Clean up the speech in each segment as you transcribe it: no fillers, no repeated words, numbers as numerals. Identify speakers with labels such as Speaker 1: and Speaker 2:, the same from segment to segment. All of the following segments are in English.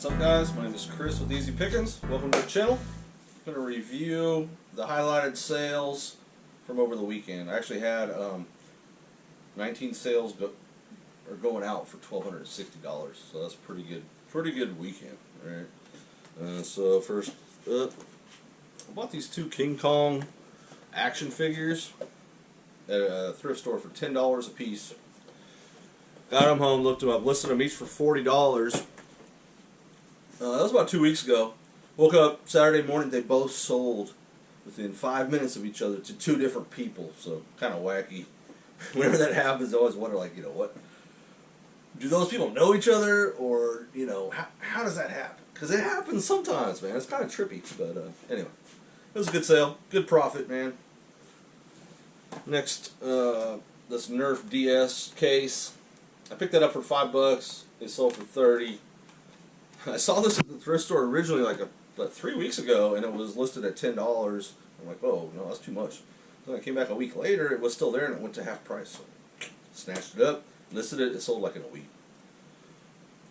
Speaker 1: up, guys? My name is Chris with Easy Pickings. Welcome to the channel. I'm going to review the highlighted sales from over the weekend. I actually had 19 sales going out for $1,260, so that's pretty good weekend, right? So first up, I bought these two King Kong action figures at a thrift store for $10 a piece. Got them home, looked them up, listed them each for $40. That was about 2 weeks ago. Woke up Saturday morning, they both sold within 5 minutes of each other to two different people. So kind of wacky. Whenever that happens, I always wonder, like, what? Do those people know each other, or how does that happen? Because it happens sometimes, man. It's kind of trippy, but anyway, it was a good sale, good profit, man. Next, this Nerf DS case. I picked that up for $5. It sold for $30. I saw this at the thrift store originally like 3 weeks ago, and it was listed at $10. I'm like, oh no, that's too much. Then I came back a week later, it was still there, and it went to half price. So snatched it up, listed it. It sold like in a week.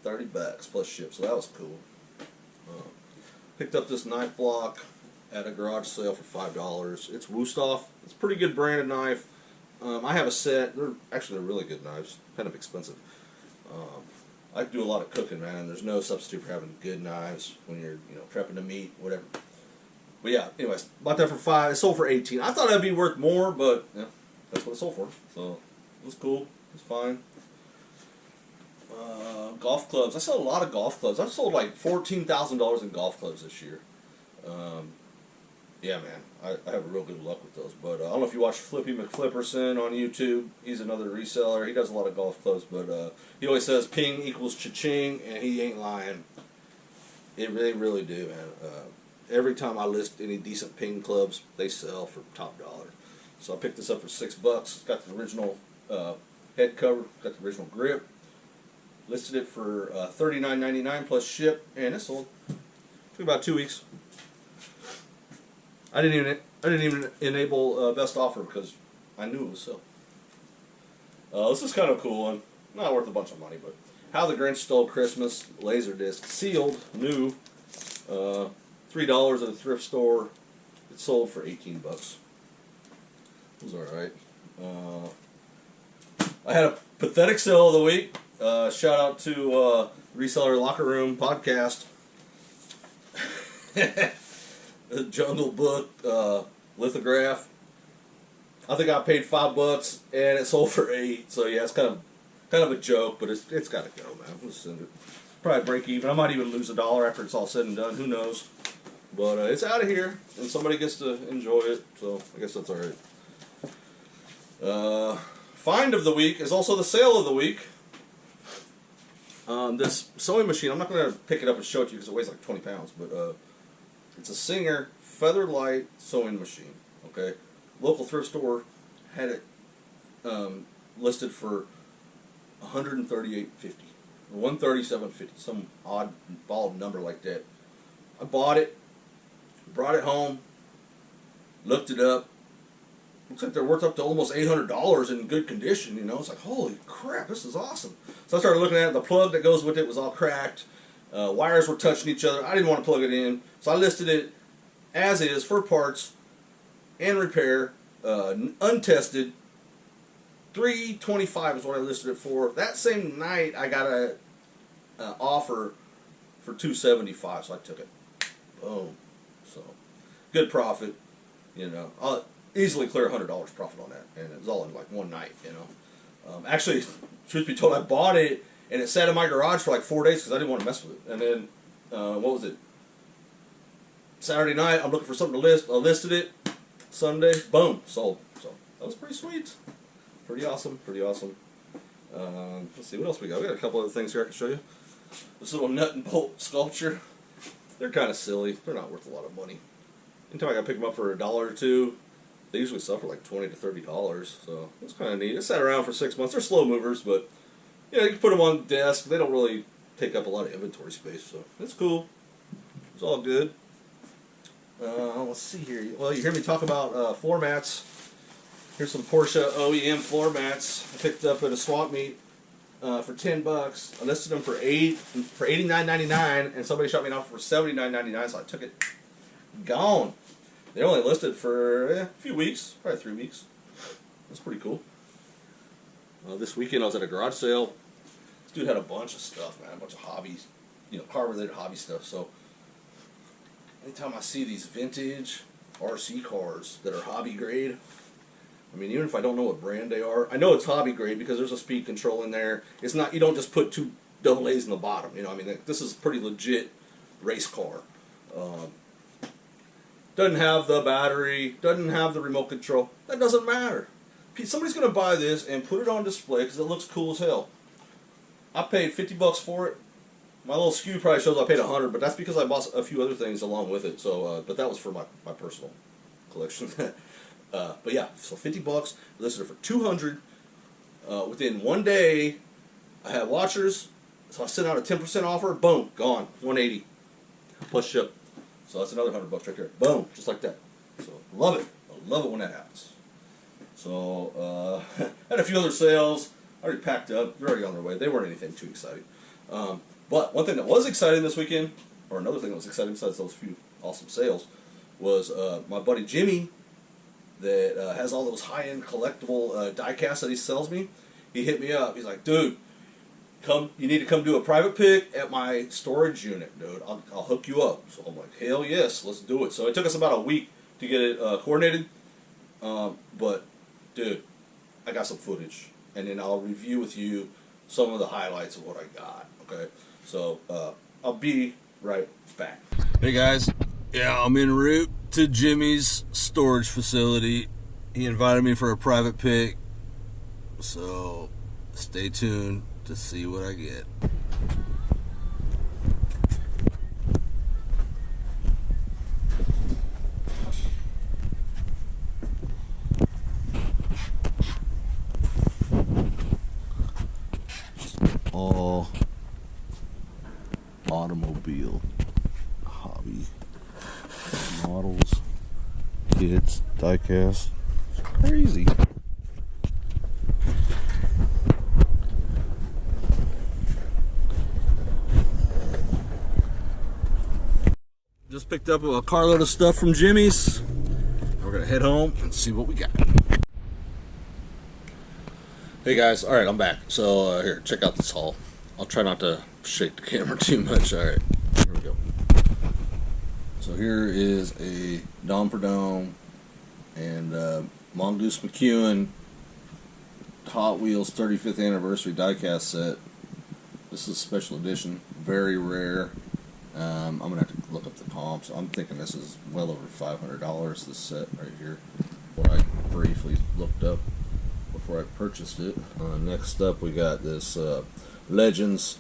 Speaker 1: $30 plus ship, so that was cool. Picked up this knife block at a garage sale for $5. It's Wusthof. It's a pretty good branded knife. I have a set. They're really good knives. Kind of expensive. I do a lot of cooking, man. There's no substitute for having good knives when you're, prepping the meat, whatever. But yeah, anyways, bought that for $5. It sold for $18. I thought it'd be worth more, but yeah, that's what it sold for. So it was cool. It was fine. Golf clubs. I sold a lot of golf clubs. I've sold like $14,000 in golf clubs this year. Yeah, man, I have real good luck with those. But I don't know if you watch Flippy McFlipperson on YouTube. He's another reseller. He does a lot of golf clubs, but he always says ping equals cha-ching, and he ain't lying. They really do, man. Every time I list any decent ping clubs, they sell for top dollar. So I picked this up for $6. It's got the original head cover, got the original grip. Listed it for $39.99 plus ship, and it sold. Took about 2 weeks. I didn't even enable best offer because I knew it was so. This is kind of a cool one. Not worth a bunch of money, but How the Grinch Stole Christmas Laserdisc, sealed, new, $3 at a thrift store. It sold for $18. It was all right. I had a pathetic sale of the week. Shout out to Reseller Locker Room podcast. The Jungle Book lithograph. I think I paid $5 and it sold for $8. So yeah, it's kind of a joke, but it's got to go, man. We'll send it. Probably break even. I might even lose $1 after it's all said and done. Who knows? But it's out of here, and somebody gets to enjoy it. So I guess that's all right. Find of the week is also the sale of the week. This sewing machine. I'm not going to pick it up and show it to you because it weighs like 20 pounds, but it's a Singer Featherlight sewing machine. Okay, local thrift store had it listed for $138.50 or $137.50, some odd bald number like that. I bought it, brought it home, looked it up. Looks like they're worth up to almost $800 in good condition. It's like, holy crap, this is awesome. So I started looking at it. The plug that goes with it was all cracked. Wires were touching each other. I didn't want to plug it in, so I listed it as is for parts and repair, untested. $325 is what I listed it for. That same night, I got a offer for $275, so I took it. Boom. So good profit. I'll easily clear $100 profit on that, and it was all in like one night. Actually, truth be told, I bought it and it sat in my garage for like 4 days because I didn't want to mess with it. And then, what was it? Saturday night, I'm looking for something to list. I listed it. Sunday, boom, sold. So that was pretty sweet. Pretty awesome. Pretty awesome. Let's see what else we got. We got a couple other things here I can show you. This little nut and bolt sculpture. They're kind of silly. They're not worth a lot of money. Anytime I got to pick them up for $1 or $2, they usually sell for like $20 to $30. So it's kind of neat. It sat around for 6 months. They're slow movers, but you can put them on the desk. They don't really take up a lot of inventory space, so it's cool. It's all good. Let's see here. Well, you hear me talk about floor mats. Here's some Porsche OEM floor mats I picked up at a swap meet. for $10. I listed them for $89.99, and somebody shot me an offer for $79.99, so I took it. Gone. They only listed for a few weeks, probably 3 weeks. That's pretty cool. This weekend I was at a garage sale. This dude had a bunch of stuff, man, a bunch of hobbies, car-related hobby stuff. So anytime I see these vintage RC cars that are hobby grade, I mean, even if I don't know what brand they are, I know it's hobby grade because there's a speed control in there. It's not, you don't just put 2 AA's in the bottom. I mean, this is a pretty legit race car. Doesn't have the battery, doesn't have the remote control. That doesn't matter. Somebody's going to buy this and put it on display because it looks cool as hell. I paid $50 for it. My little SKU probably shows I paid $100, but that's because I bought a few other things along with it. So, but that was for my personal collection. But yeah, so $50, listed it for $200. Within 1 day, I had watchers, so I sent out a 10% offer. Boom, gone, $180 plus ship. So that's another $100 right there. Boom, just like that. So love it. I love it when that happens. So had a few other sales. Already packed up. They're already on their way. They weren't anything too exciting. But one thing that was exciting this weekend, or another thing that was exciting besides those few awesome sales, was my buddy Jimmy that has all those high-end collectible diecasts that he sells me. He hit me up. He's like, dude, you need to come do a private pick at my storage unit, dude. I'll hook you up. So I'm like, hell yes, let's do it. So it took us about a week to get it coordinated. But, dude, I got some footage. And then I'll review with you some of the highlights of what I got, okay? So, I'll be right back. Hey, guys. Yeah, I'm en route to Jimmy's storage facility. He invited me for a private pick. So, stay tuned to see what I get. All automobile hobby models, kits, diecast. It's crazy. Just picked up a carload of stuff from Jimmy's. We're gonna head home and see what we got. Hey guys, alright, I'm back. So here, check out this haul. I'll try not to shake the camera too much. Alright, here we go. So here is a Dom per Dome and Mongoose McEwen Hot Wheels 35th anniversary diecast set. This is a special edition, very rare. I'm gonna have to look up the comps. I'm thinking this is well over $500. This set right here. What I briefly looked up before I purchased it. Next up, we got this Legends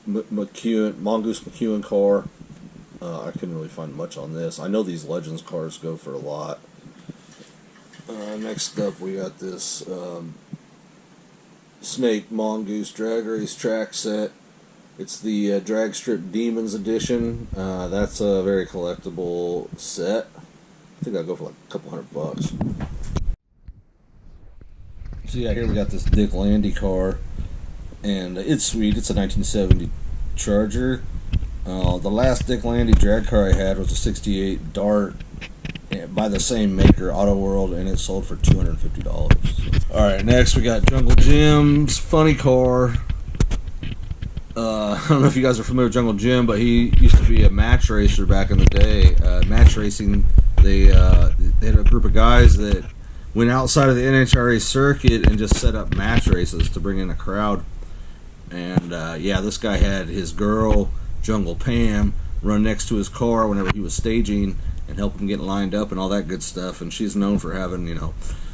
Speaker 1: Mongoose McEwen car. I couldn't really find much on this. I know these Legends cars go for a lot. Next up, we got this Snake Mongoose Drag Race track set. It's the Drag Strip Demons edition. That's a very collectible set. I think that'll go for like a couple $100. So yeah, here we got this Dick Landy car, and it's sweet. It's a 1970 Charger. The last Dick Landy drag car I had was a 68 Dart by the same maker, Auto World, and it sold for $250. Alright, next we got Jungle Jim's funny car. I don't know if you guys are familiar with Jungle Jim, but he used to be a match racer back in the day. Match racing, they had a group of guys that went outside of the NHRA circuit and just set up match races to bring in a crowd. And yeah, this guy had his girl, Jungle Pam, run next to his car whenever he was staging and help him get lined up and all that good stuff. And she's known for having,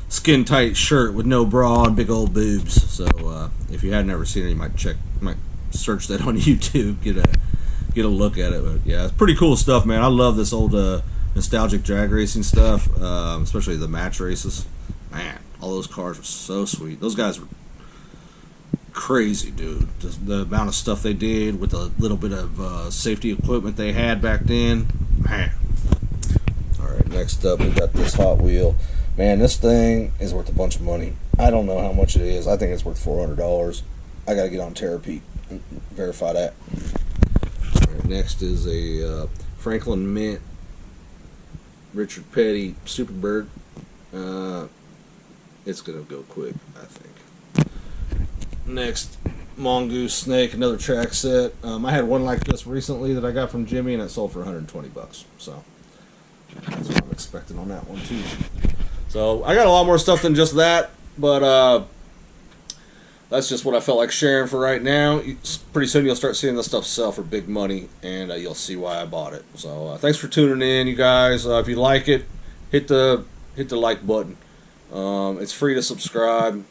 Speaker 1: skin tight shirt with no bra and big old boobs. So if you hadn't ever seen her, you might search that on YouTube, get a look at it. But yeah, it's pretty cool stuff, man. I love this old nostalgic drag racing stuff, especially the match races. Man, all those cars were so sweet. Those guys were crazy, dude. Just the amount of stuff they did with the little bit of safety equipment they had back then. Man. Alright, next up we got this Hot Wheel. Man, this thing is worth a bunch of money. I don't know how much it is. I think it's worth $400. I gotta get on Therapy and verify that. All right, next is a Franklin Mint Richard Petty Superbird. It's gonna go quick, I think. Next, Mongoose Snake, another track set. I had one like this recently that I got from Jimmy, and it sold for 120 bucks. So that's what I'm expecting on that one too. So I got a lot more stuff than just that, but that's just what I felt like sharing for right now. Pretty soon you'll start seeing this stuff sell for big money, and you'll see why I bought it. So thanks for tuning in, you guys. If you like it, hit the like button. It's free to subscribe.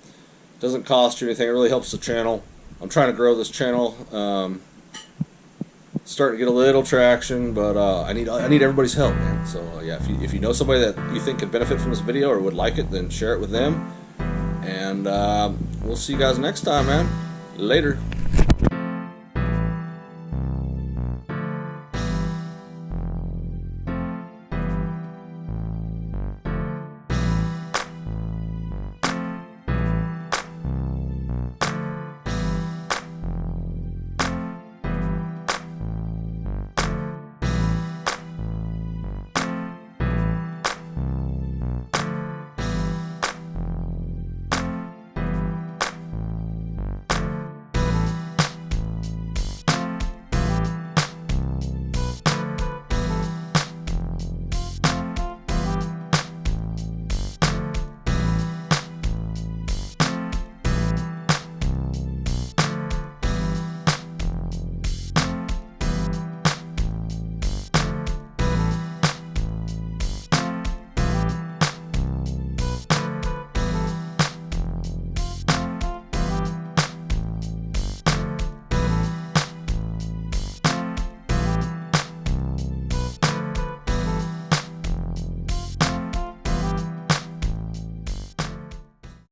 Speaker 1: Doesn't cost you anything. It really helps the channel. I'm trying to grow this channel. Starting to get a little traction, but I need everybody's help, man. So yeah, if you know somebody that you think could benefit from this video or would like it, then share it with them. And we'll see you guys next time, man. Later.